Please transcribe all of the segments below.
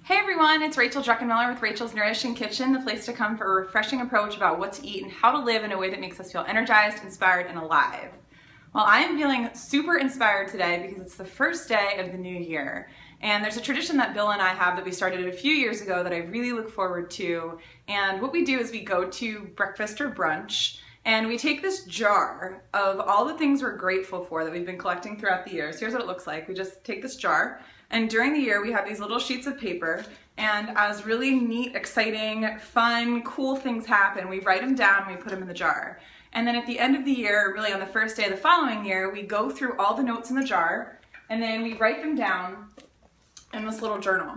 Hey everyone, it's Rachel Druckenmiller with Rachel's Nourishing Kitchen, the place to come for a refreshing approach about what to eat and how to live in a way that makes us feel energized, inspired, and alive. Well, I am feeling super inspired today because it's the first day of the new year. And there's a tradition that Bill and I have that we started a few years ago that I really look forward to. And what we do is we go to breakfast or brunch and we take this jar of all the things we're grateful for that we've been collecting throughout the year. So here's what it looks like. We just take this jar, and during the year we have these little sheets of paper, and as really neat, exciting, fun, cool things happen, we write them down and we put them in the jar. And then at the end of the year, really on the first day of the following year, we go through all the notes in the jar and then we write them down in this little journal.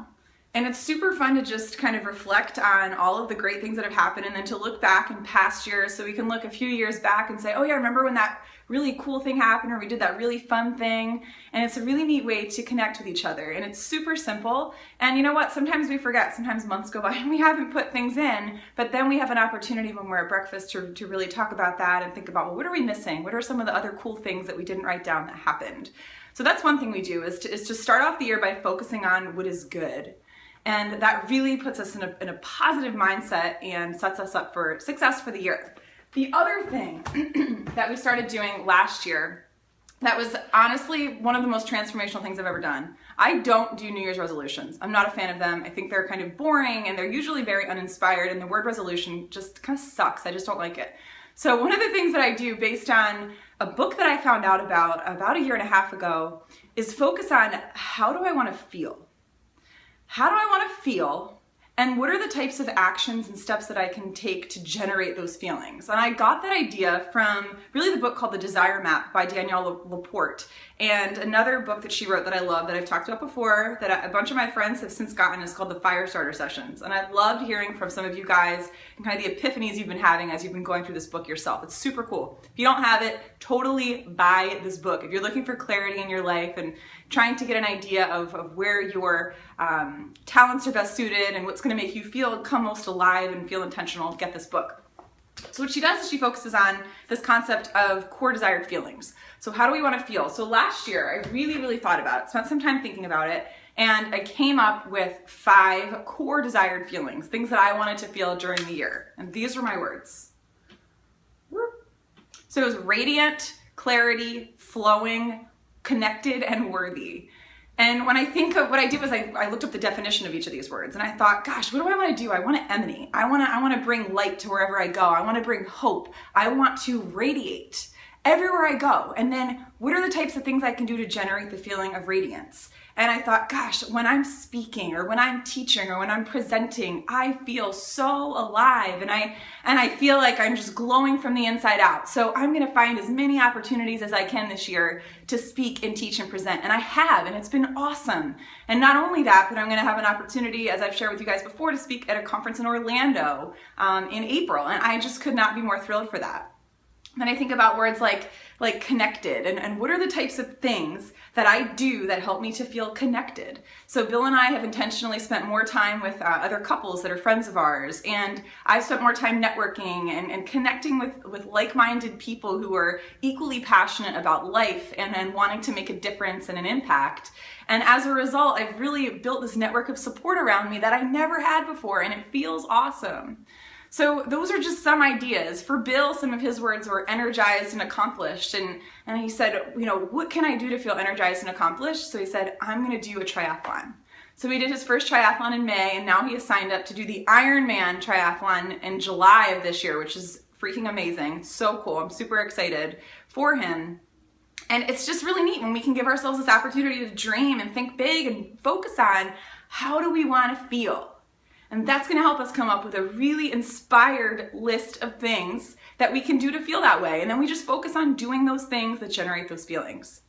And it's super fun to just kind of reflect on all of the great things that have happened and then to look back in past years, so we can look a few years back and say, oh yeah, remember when that really cool thing happened, or we did that really fun thing. And it's a really neat way to connect with each other. And it's super simple. And you know what? Sometimes we forget. Sometimes months go by and we haven't put things in, but then we have an opportunity when we're at breakfast to really talk about that and think about, well, what are we missing? What are some of the other cool things that we didn't write down that happened? So that's one thing we do, is to start off the year by focusing on what is good. And that really puts us in a positive mindset and sets us up for success for the year. The other thing that we started doing last year that was honestly one of the most transformational things I've ever done. I don't do New Year's resolutions. I'm not a fan of them. I think they're kind of boring and they're usually very uninspired, and the word resolution just kind of sucks. I just don't like it. So one of the things that I do, based on a book that I found out about a year and a half ago, is focus on, how do I want to feel? How do I want to feel? And what are the types of actions and steps that I can take to generate those feelings? And I got that idea from really the book called The Desire Map by Danielle LaPorte, and another book that she wrote that I love, that I've talked about before, that a bunch of my friends have since gotten, is called The Fire Starter Sessions. And I've loved hearing from some of you guys and kind of the epiphanies you've been having as you've been going through this book yourself. It's super cool. If you don't have it, totally buy this book. If you're looking for clarity in your life and trying to get an idea of where your talents are best suited and what's going to make you come most alive and feel intentional, get this book. So what she does is she focuses on this concept of core desired feelings. So how do we want to feel? So last year I really thought about it, spent some time thinking about it, and I came up with 5 core desired feelings, things that I wanted to feel during the year. And these were my words. So it was radiant, clarity, flowing, connected, and worthy. And when I think of what I did, was I looked up the definition of each of these words, and I thought, gosh, what do I want to do? I want to emanate. I want to bring light to wherever I go. I want to bring hope. I want to radiate everywhere I go. And then what are the types of things I can do to generate the feeling of radiance? And I thought, gosh, when I'm speaking or when I'm teaching or when I'm presenting, I feel so alive, and I feel like I'm just glowing from the inside out. So I'm going to find as many opportunities as I can this year to speak and teach and present. And I have, and it's been awesome. And not only that, but I'm going to have an opportunity, as I've shared with you guys before, to speak at a conference in Orlando in April. And I just could not be more thrilled for that. Then I think about words like connected, and what are the types of things that I do that help me to feel connected. So Bill and I have intentionally spent more time with other couples that are friends of ours, and I've spent more time networking and connecting with like-minded people who are equally passionate about life and wanting to make a difference and an impact. And as a result, I've really built this network of support around me that I never had before, and it feels awesome. So those are just some ideas. For Bill, some of his words were energized and accomplished. And he said, you know, what can I do to feel energized and accomplished? So he said, I'm going to do a triathlon. So he did his first triathlon in May, and now he has signed up to do the Ironman triathlon in July of this year, which is freaking amazing. So cool. I'm super excited for him. And it's just really neat when we can give ourselves this opportunity to dream and think big and focus on, how do we want to feel? And that's going to help us come up with a really inspired list of things that we can do to feel that way. And then we just focus on doing those things that generate those feelings.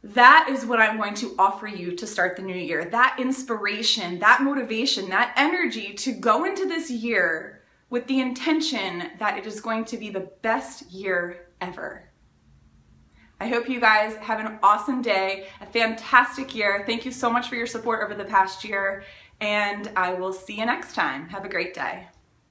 That is what I'm going to offer you to start the new year. That inspiration, that motivation, that energy to go into this year with the intention that it is going to be the best year ever. I hope you guys have an awesome day, a fantastic year. Thank you so much for your support over the past year, and I will see you next time. Have a great day.